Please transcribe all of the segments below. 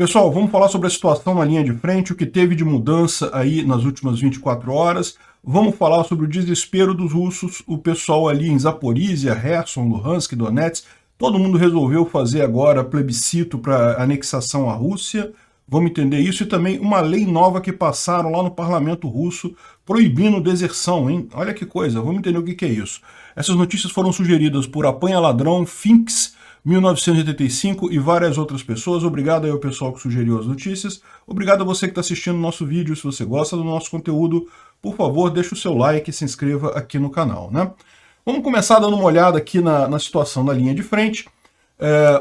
Pessoal, vamos falar sobre a situação na linha de frente, o que teve de mudança aí nas últimas 24 horas. Vamos falar sobre o desespero dos russos, o pessoal ali em Zaporizhia, Kherson, Luhansk, Donetsk. Todo mundo resolveu fazer agora plebiscito para anexação à Rússia. Vamos entender isso e também uma lei nova que passaram lá no parlamento russo proibindo deserção, hein? Olha que coisa, vamos entender o que é isso. Essas notícias foram sugeridas por Apanha Ladrão, Finks, 1985 e várias outras pessoas. Obrigado aí ao pessoal que sugeriu as notícias. Obrigado a você que está assistindo o nosso vídeo. Se você gosta do nosso conteúdo, por favor, deixe o seu like e se inscreva aqui no canal, né? Vamos começar dando uma olhada aqui na situação da linha de frente.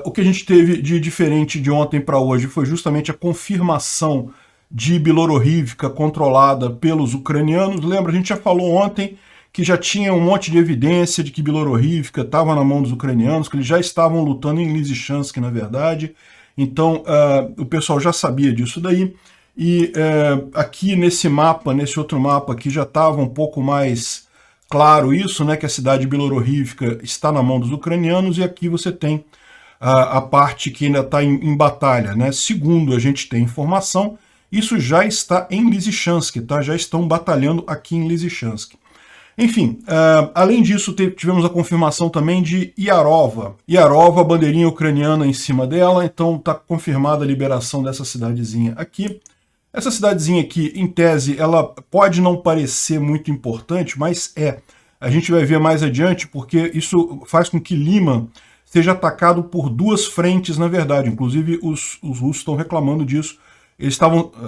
O que a gente teve de diferente de ontem para hoje foi justamente a confirmação de Bilororivka controlada pelos ucranianos. Lembra, a gente já falou ontem que já tinha um monte de evidência de que Bilororivka estava na mão dos ucranianos, que eles já estavam lutando em Lysychansk, na verdade. Então, o pessoal já sabia disso daí. E aqui nesse mapa, nesse outro mapa aqui, já estava um pouco mais claro isso, né, que a cidade de Bilororivka está na mão dos ucranianos, e aqui você tem a parte que ainda está em batalha, né? Segundo a gente tem informação, isso já está em Lysychansk, tá? Já estão batalhando aqui em Lysychansk. Enfim, além disso, tivemos a confirmação também de Yarova. Yarova, bandeirinha ucraniana em cima dela, então está confirmada a liberação dessa cidadezinha aqui. Essa cidadezinha aqui, em tese, ela pode não parecer muito importante, mas é. A gente vai ver mais adiante, porque isso faz com que Lima seja atacado por duas frentes, na verdade. Inclusive, os russos estão reclamando disso.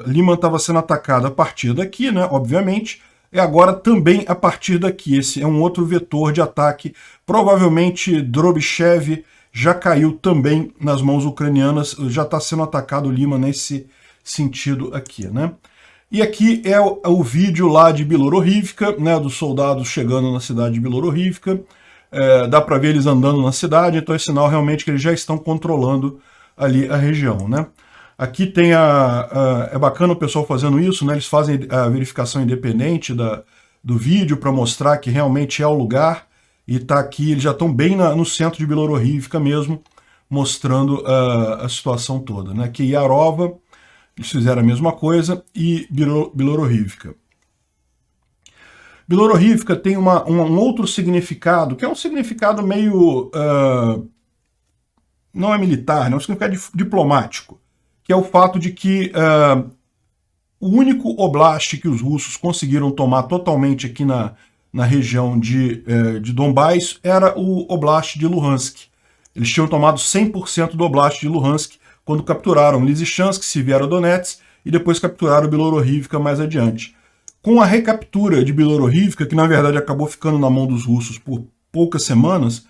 Lima estava sendo atacado a partir daqui, né, obviamente, e agora também a partir daqui. Esse é um outro vetor de ataque. Provavelmente Drobchev já caiu também nas mãos ucranianas, já está sendo atacado Lima nesse sentido aqui, né? E aqui é o vídeo lá de Bilororivka, né, dos soldados chegando na cidade de Bilororivka. Dá para ver eles andando na cidade, então é sinal realmente que eles já estão controlando ali a região, né? Aqui tem é bacana o pessoal fazendo isso, né? Eles fazem a verificação independente do vídeo para mostrar que realmente é o lugar, e tá aqui, eles já estão bem no centro de Bilororivka mesmo, mostrando a situação toda, né? Aqui Yarova, eles fizeram a mesma coisa, e Bilororivka. Bilororivka tem um outro significado, que é um significado meio... não é militar, né? É um significado diplomático, que é o fato de que o único oblast que os russos conseguiram tomar totalmente aqui na região de Donbás era o oblast de Luhansk. Eles tinham tomado 100% do oblast de Luhansk quando capturaram Lysychansk, Severodonetsk e depois capturaram Bilororivka mais adiante. Com a recaptura de Bilororivka, que na verdade acabou ficando na mão dos russos por poucas semanas,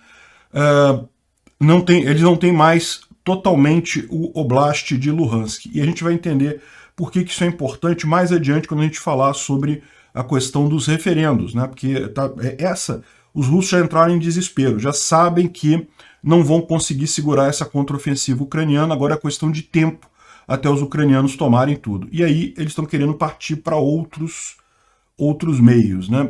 eles não têm mais totalmente o oblast de Luhansk. E a gente vai entender por que isso é importante mais adiante quando a gente falar sobre a questão dos referendos, né? Porque os russos já entraram em desespero, já sabem que não vão conseguir segurar essa contraofensiva ucraniana, agora é questão de tempo até os ucranianos tomarem tudo. E aí eles estão querendo partir para outros meios, né?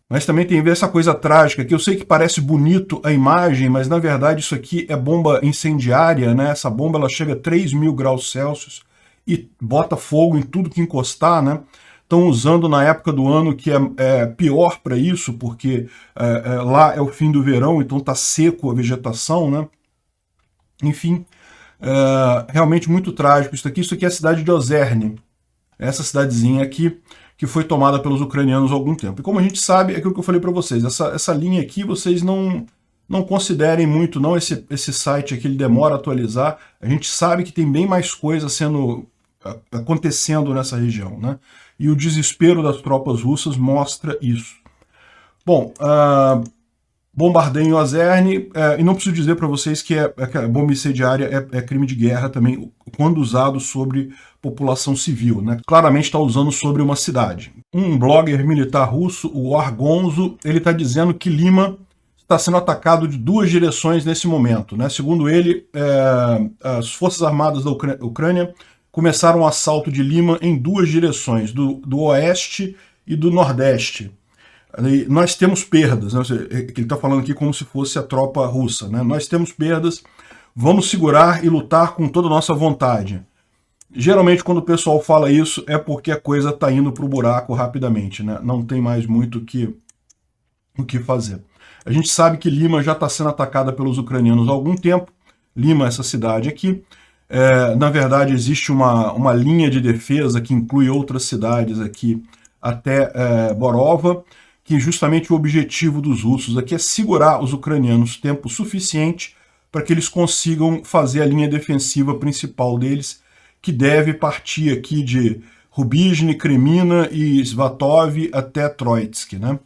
Mas também tem a ver essa coisa trágica, que eu sei que parece bonito a imagem, mas na verdade isso aqui é bomba incendiária, né? Essa bomba ela chega a 3.000 graus Celsius e bota fogo em tudo que encostar, né? Estão usando na época do ano que é pior para isso, porque lá é o fim do verão, então está seco a vegetação, né? Enfim, realmente muito trágico isso aqui. Isso aqui é a cidade de Ozerne, essa cidadezinha aqui, que foi tomada pelos ucranianos há algum tempo. E como a gente sabe, é aquilo que eu falei para vocês, essa linha aqui vocês não considerem muito, não, esse site aqui ele demora a atualizar. A gente sabe que tem bem mais coisa acontecendo nessa região, né? E o desespero das tropas russas mostra isso. Bom, bombardeio em Ozerne, e não preciso dizer para vocês que a bomba incendiária é crime de guerra também, quando usado sobre população civil, né? Claramente está usando sobre uma cidade. Um blogger militar russo, o Argonzo, ele está dizendo que Lima está sendo atacado de duas direções nesse momento, né? Segundo ele, as Forças Armadas da Ucrânia começaram o assalto de Lima em duas direções, do oeste e do nordeste. Nós temos perdas, né? Ele está falando aqui como se fosse a tropa russa, né? Nós temos perdas, vamos segurar e lutar com toda a nossa vontade. Geralmente, quando o pessoal fala isso, é porque a coisa está indo para o buraco rapidamente, né? Não tem mais muito o que fazer. A gente sabe que Lima já está sendo atacada pelos ucranianos há algum tempo. Lima, essa cidade aqui. Na verdade, existe uma linha de defesa que inclui outras cidades aqui até Borova, que justamente o objetivo dos russos aqui é segurar os ucranianos tempo suficiente para que eles consigam fazer a linha defensiva principal deles, que deve partir aqui de Rubizhny, Kremina e Svatov até Troitsk, né?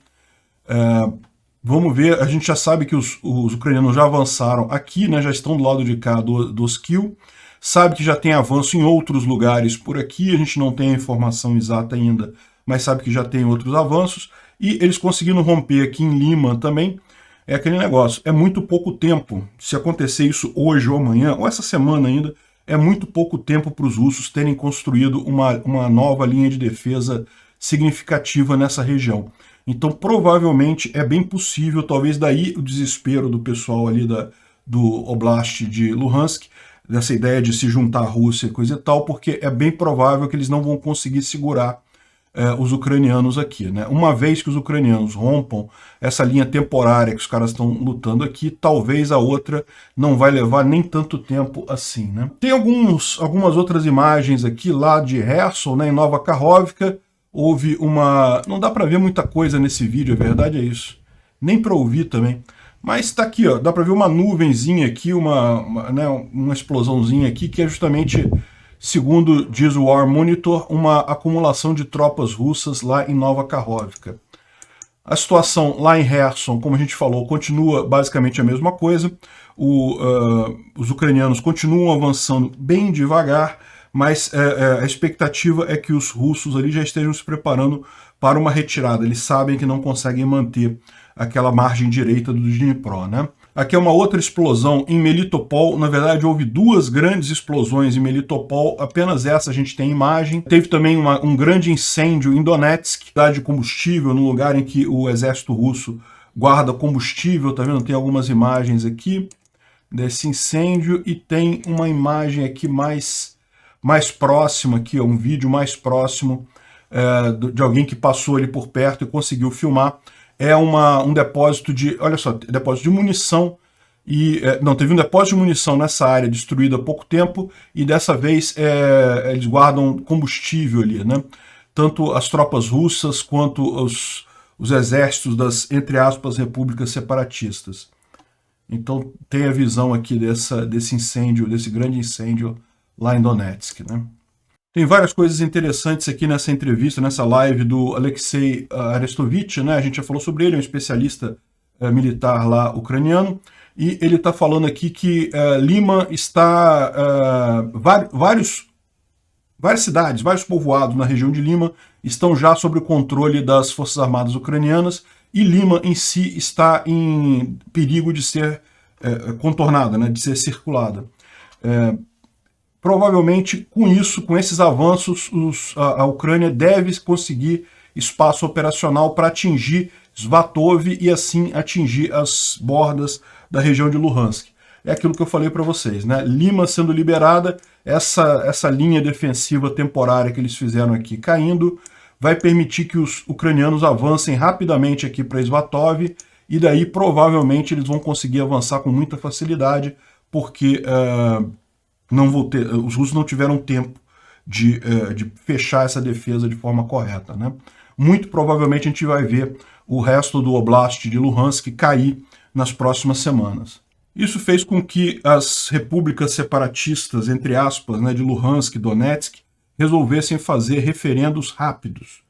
Vamos ver, a gente já sabe que os ucranianos já avançaram aqui, né? Já estão do lado de cá do Oskil, sabe que já tem avanço em outros lugares por aqui, a gente não tem a informação exata ainda, mas sabe que já tem outros avanços, e eles conseguindo romper aqui em Lima também. É aquele negócio, é muito pouco tempo, se acontecer isso hoje ou amanhã, ou essa semana ainda, é muito pouco tempo para os russos terem construído uma nova linha de defesa significativa nessa região. Então, provavelmente, é bem possível, talvez daí o desespero do pessoal ali do Oblast de Luhansk, dessa ideia de se juntar à Rússia e coisa e tal, porque é bem provável que eles não vão conseguir segurar os ucranianos aqui, né? Uma vez que os ucranianos rompam essa linha temporária que os caras estão lutando aqui, talvez a outra não vai levar nem tanto tempo assim, né? Tem algumas outras imagens aqui lá de Kherson, né, em Nova Kakhovka. Houve uma... Não dá para ver muita coisa nesse vídeo, a verdade é isso. Nem para ouvir também. Mas tá aqui, ó, dá para ver uma nuvenzinha aqui, uma explosãozinha aqui, que é justamente, segundo diz o War Monitor, uma acumulação de tropas russas lá em Nova Kakhovka. A situação lá em Kherson, como a gente falou, continua basicamente a mesma coisa. Os ucranianos continuam avançando bem devagar, mas a expectativa é que os russos ali já estejam se preparando para uma retirada. Eles sabem que não conseguem manter aquela margem direita do Dnipro, né? Aqui é uma outra explosão em Melitopol. Na verdade, houve duas grandes explosões em Melitopol, apenas essa a gente tem imagem. Teve também um grande incêndio em Donetsk, cidade de combustível, no lugar em que o exército russo guarda combustível, tá vendo? Tem algumas imagens aqui desse incêndio, e tem uma imagem aqui mais próxima, aqui, um vídeo mais próximo de alguém que passou ali por perto e conseguiu filmar. É um depósito de, olha só, depósito de munição, e não, teve um depósito de munição nessa área destruído há pouco tempo, e dessa vez eles guardam combustível ali, né? Tanto as tropas russas quanto os exércitos das, entre aspas, repúblicas separatistas. Então tem a visão aqui desse incêndio, desse grande incêndio lá em Donetsk, né? Tem várias coisas interessantes aqui nessa entrevista, nessa live do Alexei Arestovich, né? A gente já falou sobre ele, é um especialista militar lá ucraniano, e ele está falando aqui que Lima está... várias cidades, vários povoados na região de Lima estão já sob o controle das Forças Armadas ucranianas, e Lima em si está em perigo de ser contornada, né? De ser circulada. Provavelmente, com isso, com esses avanços, a Ucrânia deve conseguir espaço operacional para atingir Svatov e assim atingir as bordas da região de Luhansk. É aquilo que eu falei para vocês, né? Lima sendo liberada, essa linha defensiva temporária que eles fizeram aqui caindo, vai permitir que os ucranianos avancem rapidamente aqui para Svatov, e daí provavelmente eles vão conseguir avançar com muita facilidade, porque... os russos não tiveram tempo de fechar essa defesa de forma correta, né? Muito provavelmente a gente vai ver o resto do Oblast de Luhansk cair nas próximas semanas. Isso fez com que as repúblicas separatistas, entre aspas, né, de Luhansk e Donetsk, resolvessem fazer referendos rápidos.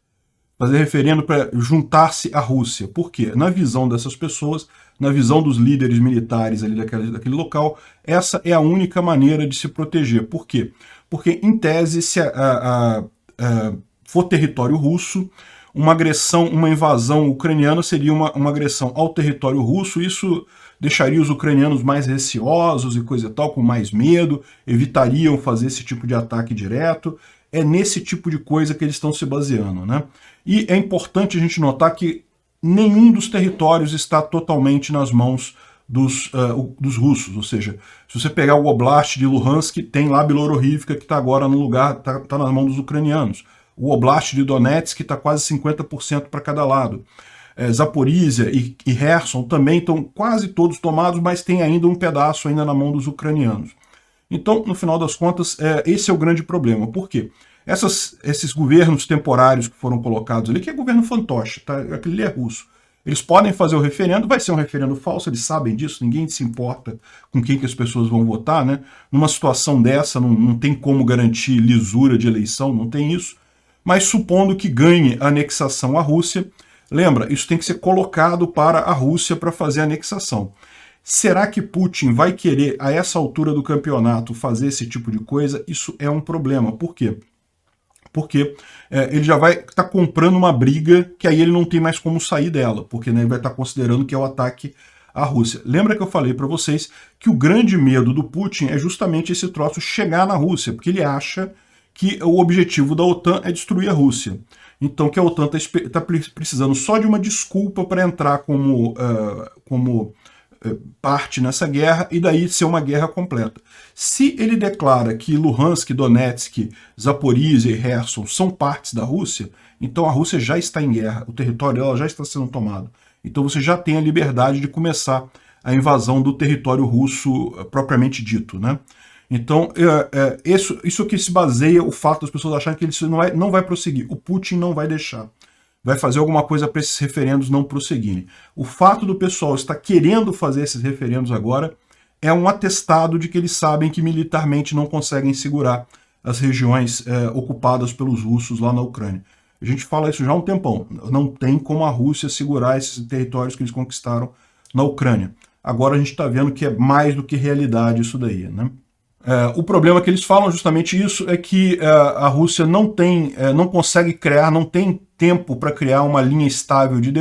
Fazer referendo para juntar-se à Rússia. Por quê? Na visão dessas pessoas, na visão dos líderes militares ali daquele local, essa é a única maneira de se proteger. Por quê? Porque, em tese, se for território russo, uma agressão, uma invasão ucraniana seria uma agressão ao território russo. Isso deixaria os ucranianos mais receosos e coisa e tal, com mais medo, evitariam fazer esse tipo de ataque direto. É nesse tipo de coisa que eles estão se baseando, né? E é importante a gente notar que nenhum dos territórios está totalmente nas mãos dos russos, ou seja, se você pegar o Oblast de Luhansk, tem lá Bilororivka, que está agora no lugar, está na mão dos ucranianos. O Oblast de Donetsk está quase 50% para cada lado. Zaporizhia e Kherson também estão quase todos tomados, mas tem ainda um pedaço ainda na mão dos ucranianos. Então, no final das contas, esse é o grande problema. Por quê? Esses governos temporários que foram colocados ali, que é governo fantoche, tá? Aquele é russo. Eles podem fazer o referendo, vai ser um referendo falso, eles sabem disso, ninguém se importa com quem que as pessoas vão votar, né? Numa situação dessa, não tem como garantir lisura de eleição, não tem isso. Mas supondo que ganhe a anexação à Rússia, lembra, isso tem que ser colocado para a Rússia para fazer a anexação. Será que Putin vai querer, a essa altura do campeonato, fazer esse tipo de coisa? Isso é um problema. Por quê? Porque ele já vai estar comprando uma briga que aí ele não tem mais como sair dela, porque né, ele vai estar considerando que é o ataque à Rússia. Lembra que eu falei para vocês que o grande medo do Putin é justamente esse troço chegar na Rússia, porque ele acha que o objetivo da OTAN é destruir a Rússia. Então que a OTAN está precisando só de uma desculpa para entrar como parte nessa guerra e daí ser uma guerra completa. Se ele declara que Luhansk, Donetsk, Zaporizhia e Kherson são partes da Rússia, então a Rússia já está em guerra, o território dela já está sendo tomado. Então você já tem a liberdade de começar a invasão do território russo propriamente dito, né? Então, isso que se baseia o fato das pessoas acharem que ele não vai prosseguir. O Putin não vai deixar. Vai fazer alguma coisa para esses referendos não prosseguirem. O fato do pessoal estar querendo fazer esses referendos agora é um atestado de que eles sabem que militarmente não conseguem segurar as regiões ocupadas pelos russos lá na Ucrânia. A gente fala isso já há um tempão. Não tem como a Rússia segurar esses territórios que eles conquistaram na Ucrânia. Agora a gente está vendo que é mais do que realidade isso daí, né? O problema que eles falam justamente isso é que a Rússia não consegue criar, não tem tempo para criar uma linha estável de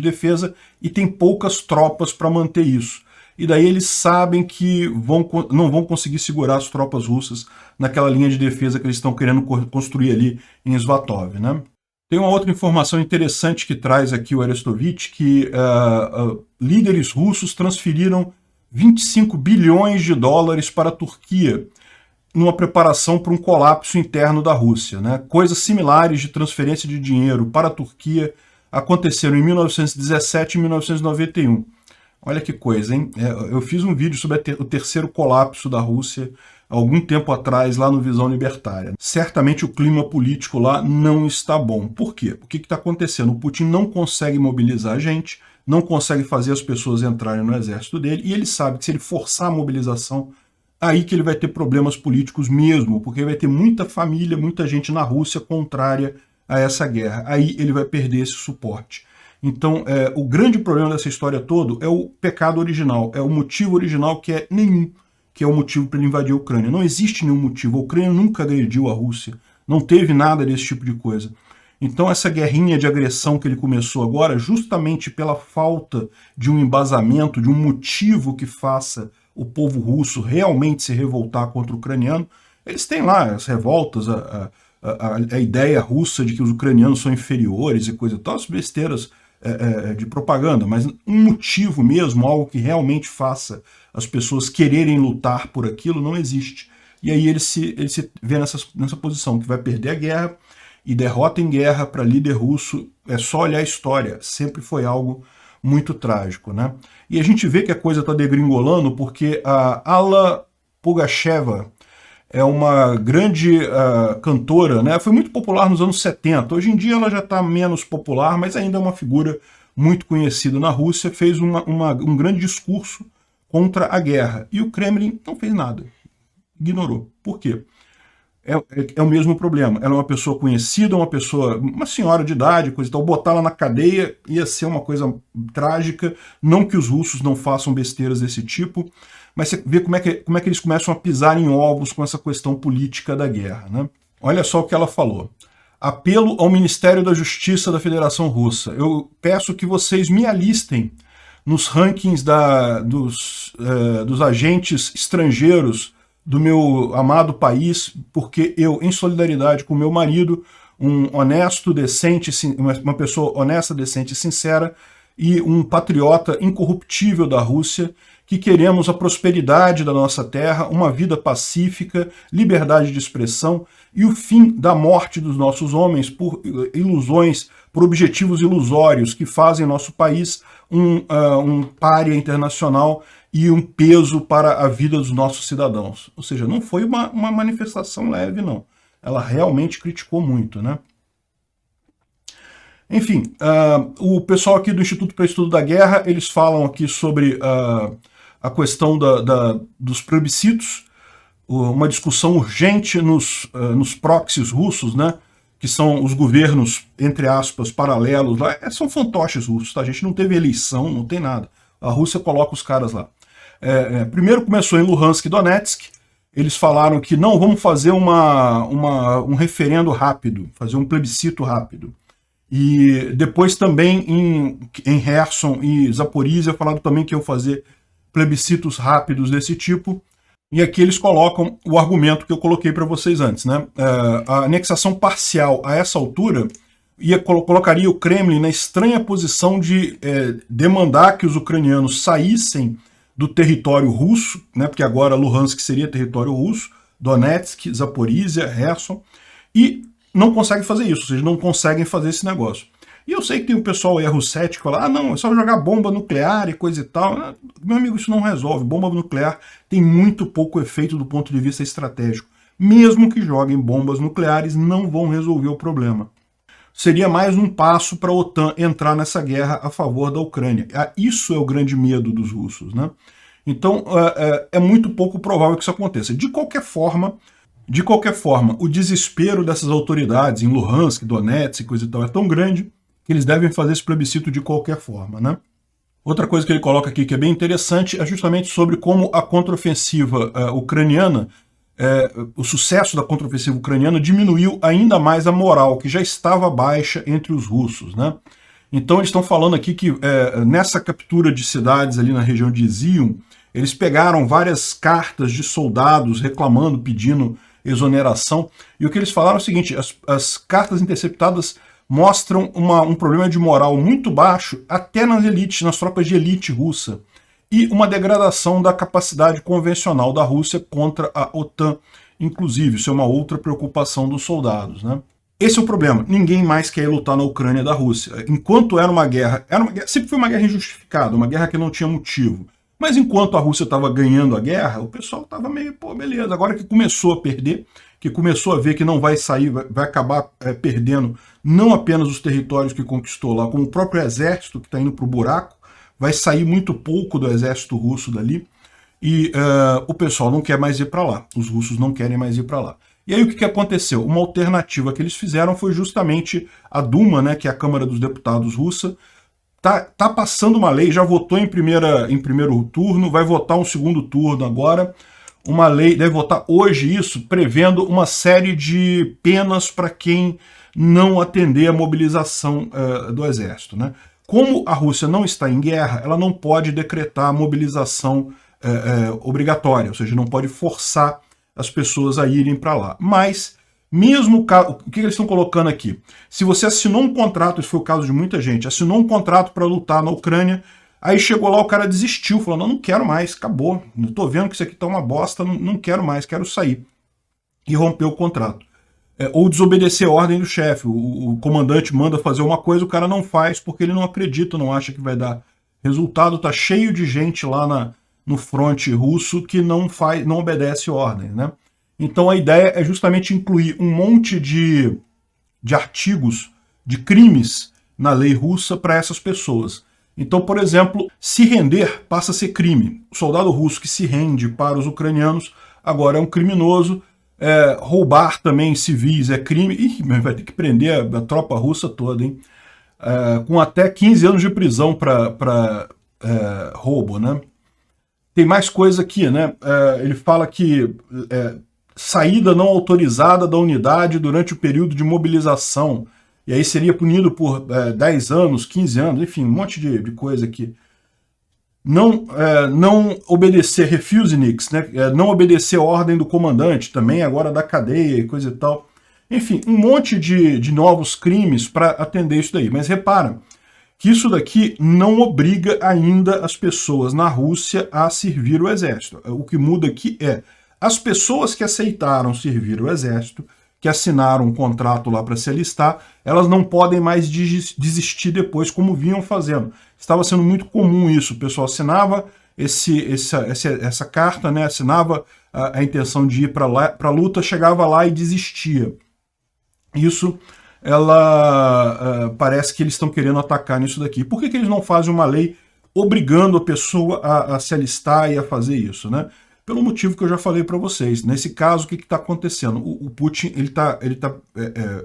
defesa e tem poucas tropas para manter isso. E daí eles sabem que não vão conseguir segurar as tropas russas naquela linha de defesa que eles estão querendo construir ali em Svatov, né? Tem uma outra informação interessante que traz aqui o Arestovich, que líderes russos transferiram 25 bilhões de dólares para a Turquia, numa preparação para um colapso interno da Rússia, né? Coisas similares de transferência de dinheiro para a Turquia aconteceram em 1917 e 1991. Olha que coisa, hein? Eu fiz um vídeo sobre o terceiro colapso da Rússia há algum tempo atrás, lá no Visão Libertária. Certamente o clima político lá não está bom. Por quê? O que está acontecendo? O Putin não consegue mobilizar a gente, não consegue fazer as pessoas entrarem no exército dele, e ele sabe que se ele forçar a mobilização, aí que ele vai ter problemas políticos mesmo, porque vai ter muita família, muita gente na Rússia contrária a essa guerra. Aí ele vai perder esse suporte. Então, o grande problema dessa história toda é o pecado original, é o motivo original que é nenhum, que é o motivo para ele invadir a Ucrânia. Não existe nenhum motivo, a Ucrânia nunca agrediu a Rússia, não teve nada desse tipo de coisa. Então essa guerrinha de agressão que ele começou agora, justamente pela falta de um embasamento, de um motivo que faça o povo russo realmente se revoltar contra o ucraniano, eles têm lá as revoltas, a ideia russa de que os ucranianos são inferiores e coisa e tal, as besteiras de propaganda, mas um motivo mesmo, algo que realmente faça as pessoas quererem lutar por aquilo, não existe. E aí ele se vê nessa posição, que vai perder a guerra, e derrota em guerra para líder russo, é só olhar a história, sempre foi algo muito trágico, né? E a gente vê que a coisa está degringolando porque a Alla Pugacheva é uma grande cantora, né? Foi muito popular nos anos 70, hoje em dia ela já está menos popular, mas ainda é uma figura muito conhecida na Rússia, fez um grande discurso contra a guerra, e o Kremlin não fez nada, ignorou. Por quê? É o mesmo problema. Ela é uma pessoa conhecida, uma senhora de idade, coisa e tal. Botá-la na cadeia ia ser uma coisa trágica. Não que os russos não façam besteiras desse tipo, mas você vê como é que eles começam a pisar em ovos com essa questão política da guerra, né? Olha só o que ela falou. Apelo ao Ministério da Justiça da Federação Russa. Eu peço que vocês me alistem nos rankings dos agentes estrangeiros do meu amado país, porque eu, em solidariedade com meu marido, um honesto, decente, uma pessoa honesta, decente e sincera, e um patriota incorruptível da Rússia, que queremos a prosperidade da nossa terra, uma vida pacífica, liberdade de expressão e o fim da morte dos nossos homens por ilusões, por objetivos ilusórios que fazem nosso país um pária internacional e um peso para a vida dos nossos cidadãos. Ou seja, não foi uma manifestação leve, não. Ela realmente criticou muito, né? Enfim, o pessoal aqui do Instituto para o Estudo da Guerra, eles falam aqui sobre a questão dos plebiscitos, uma discussão urgente nos proxies russos, né, que são os governos, entre aspas, paralelos lá, são fantoches russos, tá? A gente não teve eleição, não tem nada. A Rússia coloca os caras lá. Primeiro começou em Luhansk e Donetsk, eles falaram que não, vamos fazer um referendo rápido, fazer um plebiscito rápido. E depois também em Kherson e Zaporizhia falaram também que iam fazer plebiscitos rápidos desse tipo. E aqui eles colocam o argumento que eu coloquei para vocês antes, né? A anexação parcial a essa altura colocaria o Kremlin na estranha posição de demandar que os ucranianos saíssem do território russo, né? Porque agora Luhansk seria território russo, Donetsk, Zaporizhia, Kherson, e não conseguem fazer isso, ou seja, não conseguem fazer esse negócio. E eu sei que tem um pessoal erro cético que fala, não, é só jogar bomba nuclear e coisa e tal. Meu amigo, isso não resolve. Bomba nuclear tem muito pouco efeito do ponto de vista estratégico. Mesmo que joguem bombas nucleares, não vão resolver o problema. Seria mais um passo para a OTAN entrar nessa guerra a favor da Ucrânia. Isso é o grande medo dos russos, né? Então, é muito pouco provável que isso aconteça. De qualquer forma, o desespero dessas autoridades em Luhansk, Donetsk e coisa e tal é tão grande que eles devem fazer esse plebiscito de qualquer forma, né? Outra coisa que ele coloca aqui que é bem interessante é justamente sobre como a contraofensiva ucraniana, o sucesso da contraofensiva ucraniana diminuiu ainda mais a moral, que já estava baixa entre os russos, né? Então eles estão falando aqui que nessa captura de cidades ali na região de Izium, eles pegaram várias cartas de soldados reclamando, pedindo exoneração, e o que eles falaram é o seguinte, as cartas interceptadas mostram um problema de moral muito baixo até nas elites, nas tropas de elite russa, e uma degradação da capacidade convencional da Rússia contra a OTAN, inclusive. Isso é uma outra preocupação dos soldados, né? Esse é o problema. Ninguém mais quer lutar na Ucrânia da Rússia. Enquanto era uma guerra, sempre foi uma guerra injustificada, uma guerra que não tinha motivo. Mas enquanto a Rússia estava ganhando a guerra, o pessoal estava meio, pô, beleza. Agora que começou a perder, que começou a ver que não vai sair, vai acabar perdendo não apenas os territórios que conquistou lá, como o próprio exército que está indo para o buraco, vai sair muito pouco do exército russo dali, e o pessoal não quer mais ir para lá, os russos não querem mais ir para lá. E aí o que aconteceu? Uma alternativa que eles fizeram foi justamente a Duma, né, que é a Câmara dos Deputados russa, tá passando uma lei, já votou em primeiro turno, vai votar um segundo turno agora, uma lei, deve votar hoje isso, prevendo uma série de penas para quem não atender a mobilização do exército, né? Como a Rússia não está em guerra, ela não pode decretar a mobilização obrigatória, ou seja, não pode forçar as pessoas a irem para lá. Mas, mesmo o que eles estão colocando aqui? Se você assinou um contrato, isso foi o caso de muita gente, assinou um contrato para lutar na Ucrânia, aí chegou lá, o cara desistiu, falou, não quero mais, acabou, estou vendo que isso aqui está uma bosta, não quero mais, quero sair. E rompeu o contrato. Ou desobedecer a ordem do chefe, o comandante manda fazer uma coisa, o cara não faz porque ele não acredita, não acha que vai dar resultado, tá cheio de gente lá no fronte russo que não obedece ordem, né? Então a ideia é justamente incluir um monte de artigos, de crimes na lei russa para essas pessoas. Então, por exemplo, se render passa a ser crime. O soldado russo que se rende para os ucranianos agora é um criminoso. Roubar também civis é crime. Ih, mas vai ter que prender a tropa russa toda, hein? Com até 15 anos de prisão para roubo, né? Tem mais coisa aqui, né? Ele fala que saída não autorizada da unidade durante o período de mobilização. E aí seria punido por 10 anos, 15 anos, enfim, um monte de coisa aqui. Não obedecer refuseniks, né? Não obedecer a ordem do comandante, também agora da cadeia e coisa e tal. Enfim, um monte de novos crimes para atender isso daí. Mas repara, que isso daqui não obriga ainda as pessoas na Rússia a servir o exército. O que muda aqui é as pessoas que aceitaram servir o exército, que assinaram um contrato lá para se alistar, elas não podem mais desistir depois, como vinham fazendo. Estava sendo muito comum isso, o pessoal assinava essa carta, né, assinava a intenção de ir para a luta, chegava lá e desistia. Isso, parece que eles estão querendo atacar nisso daqui. Por que eles não fazem uma lei obrigando a pessoa a se alistar e a fazer isso, né? Pelo motivo que eu já falei para vocês. Nesse caso, o que está acontecendo? O Putin ele tá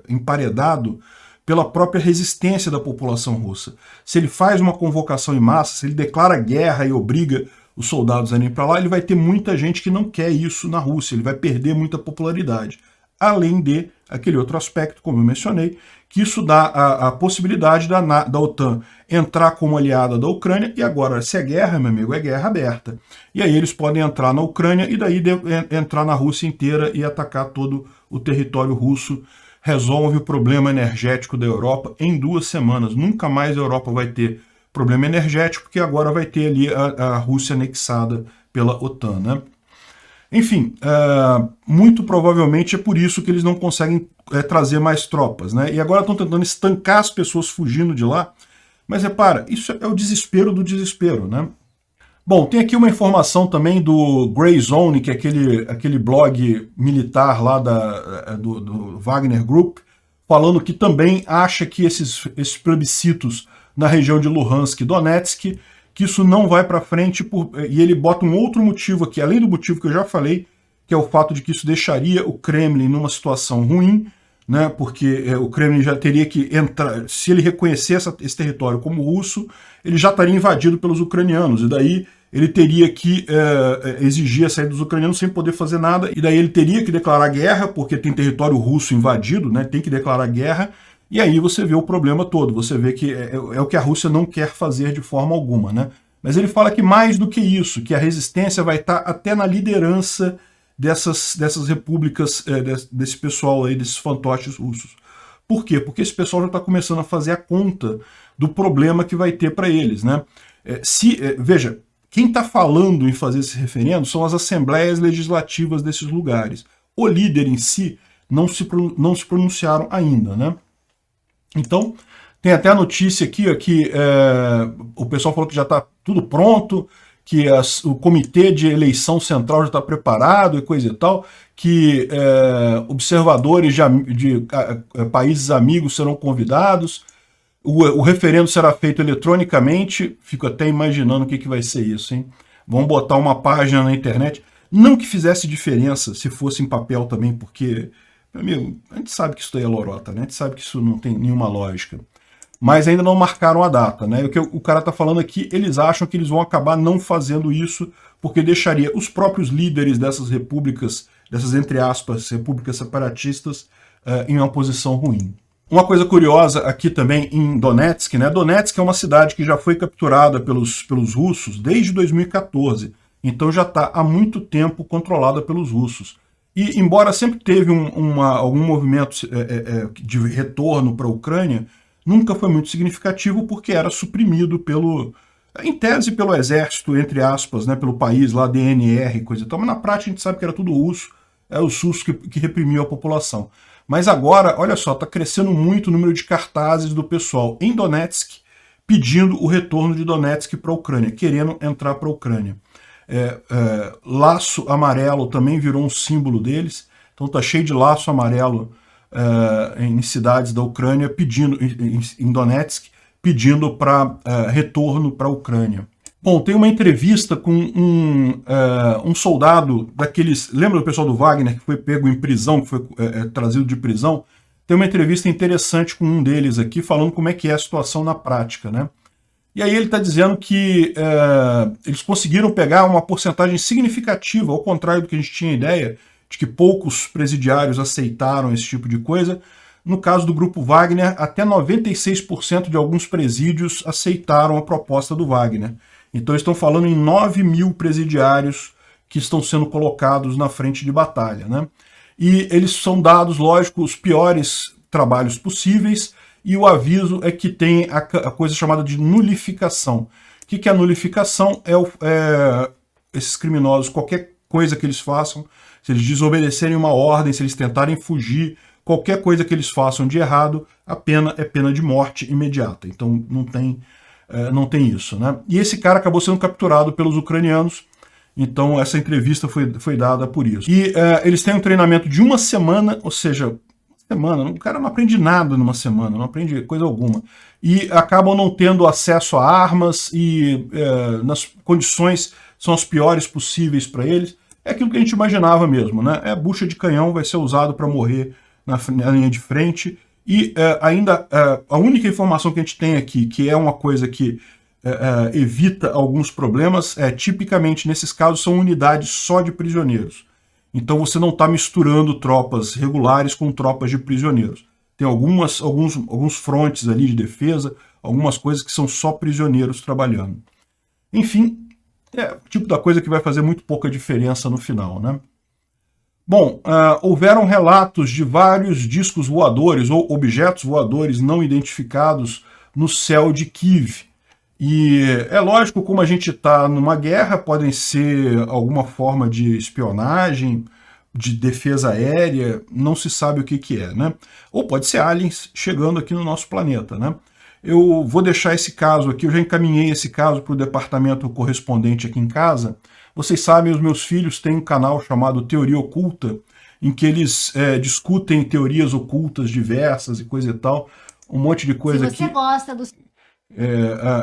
emparedado pela própria resistência da população russa. Se ele faz uma convocação em massa, se ele declara guerra e obriga os soldados a irem para lá, ele vai ter muita gente que não quer isso na Rússia, ele vai perder muita popularidade. Além de aquele outro aspecto, como eu mencionei, que isso dá a possibilidade da OTAN entrar como aliada da Ucrânia, e agora, se é guerra, meu amigo, é guerra aberta. E aí eles podem entrar na Ucrânia e daí entrar na Rússia inteira e atacar todo o território russo. Resolve o problema energético da Europa em 2 semanas. Nunca mais a Europa vai ter problema energético, porque agora vai ter ali a Rússia anexada pela OTAN, né? Enfim, muito provavelmente é por isso que eles não conseguem trazer mais tropas, né? E agora estão tentando estancar as pessoas fugindo de lá. Mas repara, isso é o desespero do desespero, né? Bom, tem aqui uma informação também do Grey Zone, que é aquele blog militar lá do Wagner Group, falando que também acha que esses plebiscitos na região de Luhansk e Donetsk, que isso não vai para frente, e ele bota um outro motivo aqui, além do motivo que eu já falei, que é o fato de que isso deixaria o Kremlin numa situação ruim, né, porque o Kremlin já teria que entrar, se ele reconhecer esse território como russo, ele já estaria invadido pelos ucranianos, e daí ele teria que exigir a saída dos ucranianos sem poder fazer nada, e daí ele teria que declarar guerra, porque tem território russo invadido, né, tem que declarar guerra. E aí você vê o problema todo, você vê que é o que a Rússia não quer fazer de forma alguma, né? Mas ele fala que mais do que isso, que a resistência vai estar até na liderança dessas repúblicas, desse pessoal aí, desses fantoches russos. Por quê? Porque esse pessoal já está começando a fazer a conta do problema que vai ter para eles, né? Veja, quem está falando em fazer esse referendo são as assembleias legislativas desses lugares. O líder em si não se pronunciaram ainda, né? Então, tem até a notícia aqui ó, que o pessoal falou que já está tudo pronto, que o comitê de eleição central já está preparado e coisa e tal, que observadores de países amigos serão convidados, o referendo será feito eletronicamente. Fico até imaginando o que vai ser isso, hein? Vão botar uma página na internet. Não que fizesse diferença se fosse em papel também, porque... Meu amigo, a gente sabe que isso daí é lorota, né? A gente sabe que isso não tem nenhuma lógica. Mas ainda não marcaram a data, né? O que o cara está falando aqui, eles acham que eles vão acabar não fazendo isso, porque deixaria os próprios líderes dessas repúblicas, dessas, entre aspas, repúblicas separatistas, em uma posição ruim. Uma coisa curiosa aqui também em Donetsk, né? Donetsk é uma cidade que já foi capturada pelos russos desde 2014, então já está há muito tempo controlada pelos russos. E embora sempre teve algum movimento de retorno para a Ucrânia, nunca foi muito significativo porque era suprimido em tese pelo exército, entre aspas, né, pelo país lá, DNR e coisa e tal, mas na prática a gente sabe que era tudo russo, os russos que reprimiam a população. Mas agora, olha só, está crescendo muito o número de cartazes do pessoal em Donetsk pedindo o retorno de Donetsk para a Ucrânia, querendo entrar para a Ucrânia. Laço amarelo também virou um símbolo deles, então tá cheio de laço amarelo em cidades da Ucrânia, pedindo, em Donetsk, pedindo para retorno para a Ucrânia. Bom, tem uma entrevista com um soldado daqueles... Lembra do pessoal do Wagner que foi pego em prisão, que foi trazido de prisão? Tem uma entrevista interessante com um deles aqui, falando como é que é a situação na prática, né? E aí ele está dizendo que eles conseguiram pegar uma porcentagem significativa, ao contrário do que a gente tinha ideia, de que poucos presidiários aceitaram esse tipo de coisa. No caso do Grupo Wagner, até 96% de alguns presídios aceitaram a proposta do Wagner. Então eles estão falando em 9 mil presidiários que estão sendo colocados na frente de batalha, né? E eles são dados, lógico, os piores trabalhos possíveis, e o aviso é que tem a coisa chamada de nulificação. O que é a nulificação? Esses criminosos, qualquer coisa que eles façam, se eles desobedecerem uma ordem, se eles tentarem fugir, qualquer coisa que eles façam de errado, a pena é pena de morte imediata. Então não tem isso, né? E esse cara acabou sendo capturado pelos ucranianos, então essa entrevista foi dada por isso. E eles têm um treinamento de uma semana, ou seja, o cara não aprende nada numa semana, não aprende coisa alguma. E acabam não tendo acesso a armas e nas condições são as piores possíveis para eles. É aquilo que a gente imaginava mesmo, né? Bucha de canhão, vai ser usado para morrer na linha de frente. E a única informação que a gente tem aqui, que é uma coisa que evita alguns problemas, tipicamente nesses casos são unidades só de prisioneiros. Então você não está misturando tropas regulares com tropas de prisioneiros. Tem alguns frontes ali de defesa, algumas coisas que são só prisioneiros trabalhando. Enfim, é o tipo da coisa que vai fazer muito pouca diferença no final, né? Bom, houveram relatos de vários discos voadores ou objetos voadores não identificados no céu de Kiev. E é lógico, como a gente está numa guerra, podem ser alguma forma de espionagem, de defesa aérea, não se sabe o que é, né? Ou pode ser aliens chegando aqui no nosso planeta, né? Eu vou deixar esse caso aqui, eu já encaminhei esse caso para o departamento correspondente aqui em casa. Vocês sabem, os meus filhos têm um canal chamado Teoria Oculta, em que eles discutem teorias ocultas diversas e coisa e tal, um monte de coisa aqui. Se você gosta dos...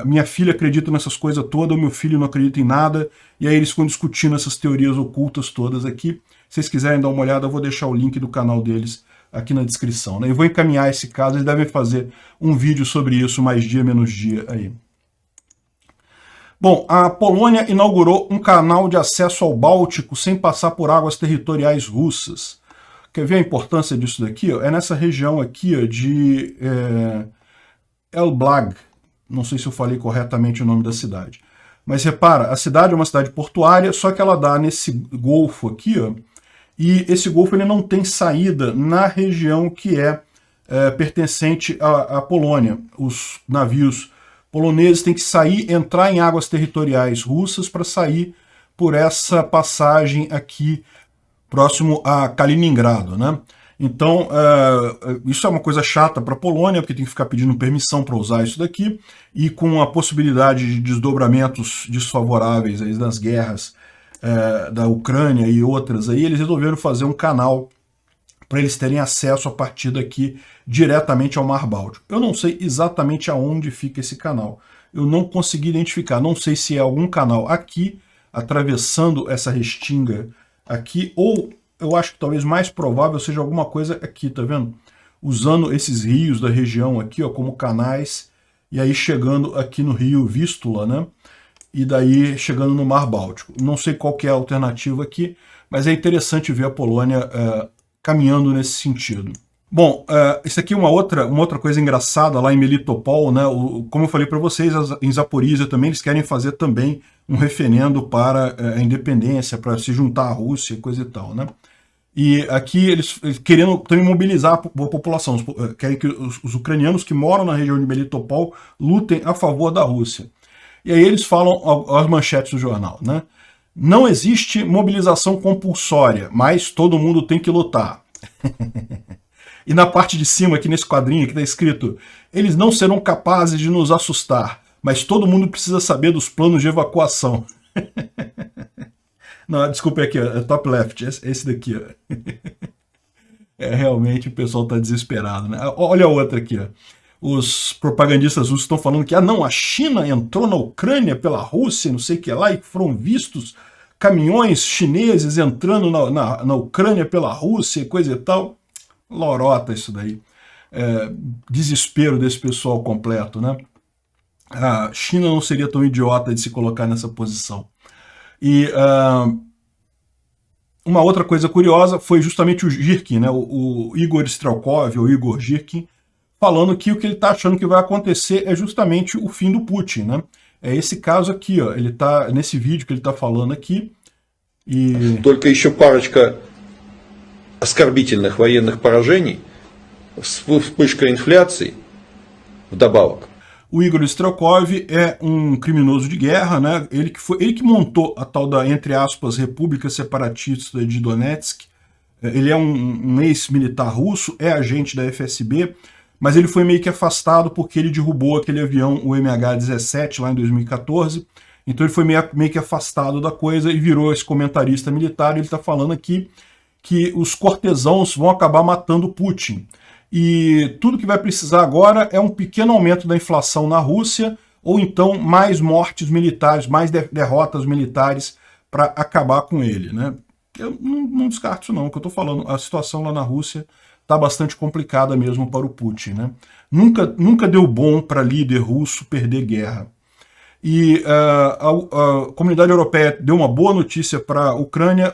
a minha filha acredita nessas coisas todas, o meu filho não acredita em nada, e aí eles ficam discutindo essas teorias ocultas todas aqui. Se vocês quiserem dar uma olhada, eu vou deixar o link do canal deles aqui na descrição, né? Eu vou encaminhar esse caso, eles devem fazer um vídeo sobre isso, mais dia, menos dia aí. Bom, a Polônia inaugurou um canal de acesso ao Báltico sem passar por águas territoriais russas. Quer ver a importância disso daqui? É nessa região aqui de Elblag. Não sei se eu falei corretamente o nome da cidade. Mas repara, a cidade é uma cidade portuária, só que ela dá nesse golfo aqui, ó, e esse golfo ele não tem saída na região que pertencente à Polônia. Os navios poloneses têm que sair, entrar em águas territoriais russas para sair por essa passagem aqui próximo a Kaliningrado, né? Então, isso é uma coisa chata para a Polônia, porque tem que ficar pedindo permissão para usar isso daqui, e com a possibilidade de desdobramentos desfavoráveis aí das guerras da Ucrânia e outras aí, eles resolveram fazer um canal para eles terem acesso a partir daqui diretamente ao Mar Báltico. Eu não sei exatamente aonde fica esse canal. Eu não consegui identificar. Não sei se é algum canal aqui, atravessando essa restinga aqui, ou eu acho que talvez mais provável seja alguma coisa aqui, tá vendo? Usando esses rios da região aqui, ó, como canais, e aí chegando aqui no rio Vístula, né? E daí chegando no Mar Báltico. Não sei qual que é a alternativa aqui, mas é interessante ver a Polônia caminhando nesse sentido. Bom, isso aqui é uma outra coisa engraçada lá em Melitopol, né? Como eu falei para vocês, em Zaporizhia também eles querem fazer também um referendo para a independência, para se juntar à Rússia, coisa e tal, né? E aqui eles querendo também mobilizar a população, querem que os ucranianos que moram na região de Melitopol lutem a favor da Rússia. E aí eles falam as manchetes do jornal, né? Não existe mobilização compulsória, mas todo mundo tem que lutar. E na parte de cima, aqui nesse quadrinho, que está escrito: eles não serão capazes de nos assustar, mas todo mundo precisa saber dos planos de evacuação. Não, desculpa, aqui, é top left, esse daqui. Ó. Realmente o pessoal está desesperado, né? Olha a outra aqui, ó. Os propagandistas russos estão falando que não, a China entrou na Ucrânia pela Rússia, não sei o que lá, e foram vistos caminhões chineses entrando na Ucrânia pela Rússia, coisa e tal. Lorota isso daí. Desespero desse pessoal completo, né? A China não seria tão idiota de se colocar nessa posição. E uma outra coisa curiosa foi justamente o Girkin, né? O Igor Strelkov, ou Igor Girkin, falando que o que ele está achando que vai acontecer é justamente o fim do Putin, né? É esse caso aqui, ó. Ele está nesse vídeo que ele está falando aqui. E... Только еще парочка оскорбительных военных поражений, вспышка инфляции, Вдобавок. O Igor Strelkov é um criminoso de guerra, né? Ele que montou a tal da, entre aspas, República Separatista de Donetsk. Ele é um ex-militar russo, é agente da FSB, mas ele foi meio que afastado porque ele derrubou aquele avião, o MH17, lá em 2014. Então ele foi meio que afastado da coisa e virou esse comentarista militar. E ele está falando aqui que os cortesãos vão acabar matando Putin. E tudo que vai precisar agora é um pequeno aumento da inflação na Rússia, ou então mais mortes militares, mais derrotas militares para acabar com ele, né? Eu não descarto isso não, o que eu estou falando, a situação lá na Rússia está bastante complicada mesmo para o Putin, né? Nunca deu bom para líder russo perder guerra. E a comunidade europeia deu uma boa notícia para a Ucrânia,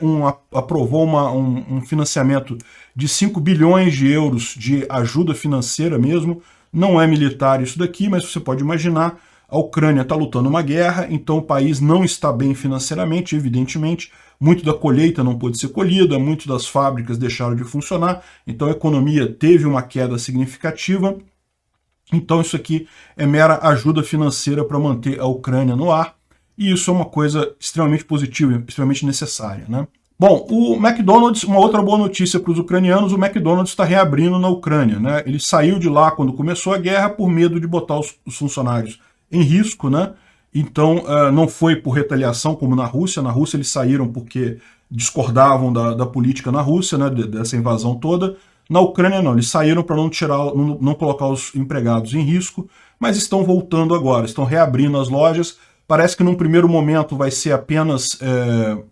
aprovou um financiamento de 5 bilhões de euros de ajuda financeira mesmo. Não é militar isso daqui, mas você pode imaginar, a Ucrânia está lutando uma guerra, então o país não está bem financeiramente, evidentemente. Muito da colheita não pôde ser colhida, muito das fábricas deixaram de funcionar, então a economia teve uma queda significativa. Então isso aqui é mera ajuda financeira para manter a Ucrânia no ar, e isso é uma coisa extremamente positiva, extremamente necessária, né? Bom, o McDonald's, uma outra boa notícia para os ucranianos, o McDonald's está reabrindo na Ucrânia, né? Ele saiu de lá quando começou a guerra por medo de botar os funcionários em risco, né? Então não foi por retaliação como na Rússia eles saíram porque discordavam da política na Rússia, né? Dessa invasão toda. Na Ucrânia não, eles saíram para não colocar os empregados em risco, mas estão voltando agora, estão reabrindo as lojas. Parece que num primeiro momento vai ser apenas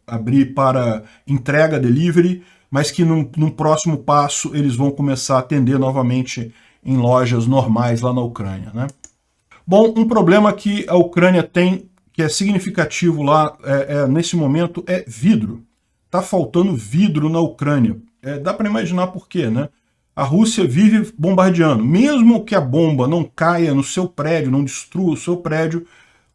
abrir para entrega, delivery, mas que num próximo passo eles vão começar a atender novamente em lojas normais lá na Ucrânia, né? Bom, um problema que a Ucrânia tem, que é significativo lá nesse momento, é vidro. Está faltando vidro na Ucrânia. Dá para imaginar por quê, né? A Rússia vive bombardeando. Mesmo que a bomba não caia no seu prédio, não destrua o seu prédio,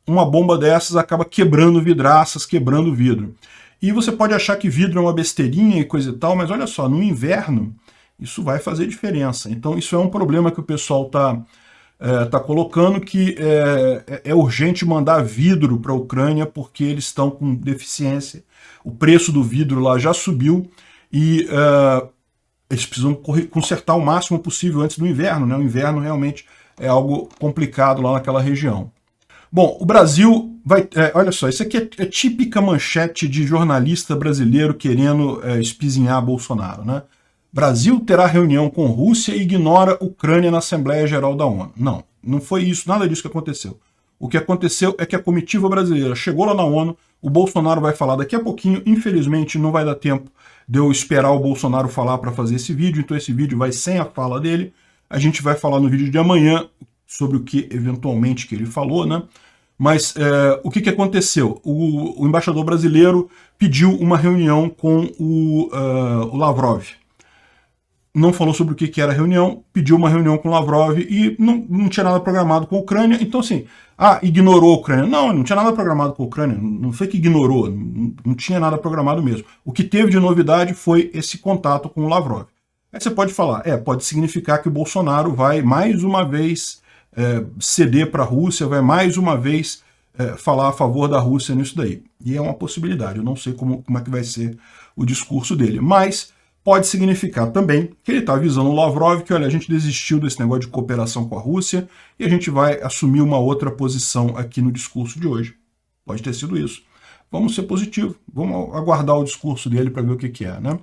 uma bomba dessas acaba quebrando vidraças, quebrando vidro. E você pode achar que vidro é uma besteirinha e coisa e tal, mas olha só, no inverno isso vai fazer diferença. Então isso é um problema que o pessoal tá colocando, que é urgente mandar vidro para a Ucrânia porque eles estão com deficiência. O preço do vidro lá já subiu e eles precisam consertar o máximo possível antes do inverno, né? O inverno realmente é algo complicado lá naquela região. Bom, o Brasil vai... olha só, isso aqui é típica manchete de jornalista brasileiro querendo espizinhar Bolsonaro, né? Brasil terá reunião com Rússia e ignora Ucrânia na Assembleia Geral da ONU. Não foi isso, nada disso que aconteceu. O que aconteceu é que a comitiva brasileira chegou lá na ONU, o Bolsonaro vai falar daqui a pouquinho, infelizmente não vai dar tempo de eu esperar o Bolsonaro falar para fazer esse vídeo, então esse vídeo vai sem a fala dele. A gente vai falar no vídeo de amanhã sobre o que eventualmente que ele falou, né? Mas o que aconteceu? O embaixador brasileiro pediu uma reunião com o Lavrov. Não falou sobre o que era a reunião, pediu uma reunião com o Lavrov e não tinha nada programado com a Ucrânia. Então assim, ignorou a Ucrânia. Não tinha nada programado com a Ucrânia, não foi que ignorou, não tinha nada programado mesmo. O que teve de novidade foi esse contato com o Lavrov. Aí você pode falar, pode significar que o Bolsonaro vai mais uma vez ceder para a Rússia, vai mais uma vez falar a favor da Rússia nisso daí. E é uma possibilidade, eu não sei como é que vai ser o discurso dele, mas pode significar também que ele está avisando o Lavrov que, olha, a gente desistiu desse negócio de cooperação com a Rússia e a gente vai assumir uma outra posição aqui no discurso de hoje. Pode ter sido isso. Vamos ser positivos, vamos aguardar o discurso dele para ver o que é, né?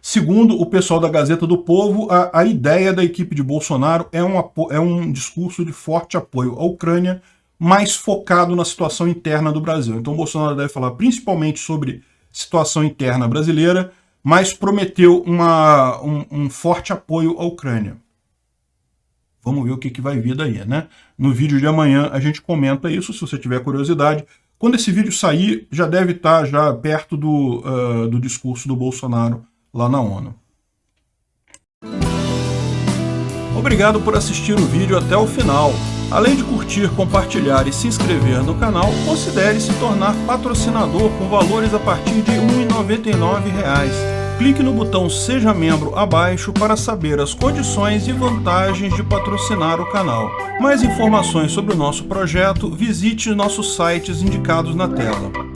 Segundo o pessoal da Gazeta do Povo, a ideia da equipe de Bolsonaro é um discurso de forte apoio à Ucrânia, mais focado na situação interna do Brasil. Então o Bolsonaro deve falar principalmente sobre situação interna brasileira, mas prometeu um forte apoio à Ucrânia. Vamos ver o que vai vir daí, né? No vídeo de amanhã a gente comenta isso, se você tiver curiosidade. Quando esse vídeo sair, já deve estar já perto do discurso do Bolsonaro lá na ONU. Obrigado por assistir o vídeo até o final. Além de curtir, compartilhar e se inscrever no canal, considere se tornar patrocinador com valores a partir de R$ 1,99. Clique no botão Seja Membro abaixo para saber as condições e vantagens de patrocinar o canal. Mais informações sobre o nosso projeto, visite nossos sites indicados na tela.